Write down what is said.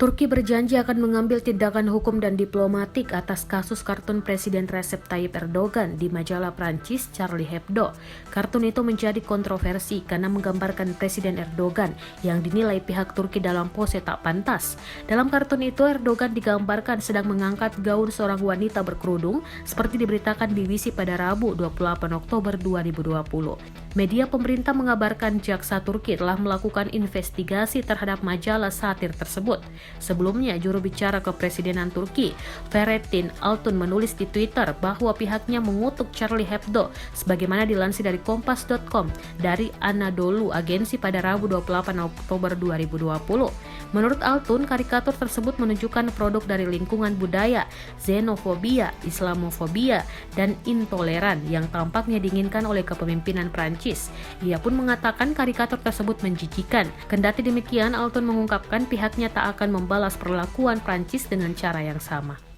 Turki berjanji akan mengambil tindakan hukum dan diplomatik atas kasus kartun Presiden Recep Tayyip Erdogan di majalah Prancis Charlie Hebdo. Kartun itu menjadi kontroversi karena menggambarkan Presiden Erdogan yang dinilai pihak Turki dalam pose tak pantas. Dalam kartun itu, Erdogan digambarkan sedang mengangkat gaun seorang wanita berkerudung seperti diberitakan BBC pada Rabu 28 Oktober 2020. Media pemerintah mengabarkan jaksa Turki telah melakukan investigasi terhadap majalah satir tersebut. Sebelumnya, juru bicara kepresidenan Turki, Fahrettin Altun, menulis di Twitter bahwa pihaknya mengutuk Charlie Hebdo sebagaimana dilansir dari Kompas.com dari Anadolu agensi pada Rabu 28 Oktober 2020. Menurut Altun, karikatur tersebut menunjukkan produk dari lingkungan budaya, xenofobia, Islamofobia, dan intoleran yang tampaknya diinginkan oleh kepemimpinan Prancis. Ia pun mengatakan karikatur tersebut menjijikan. Kendati demikian, Altun mengungkapkan pihaknya tak akan membalas perlakuan Prancis dengan cara yang sama.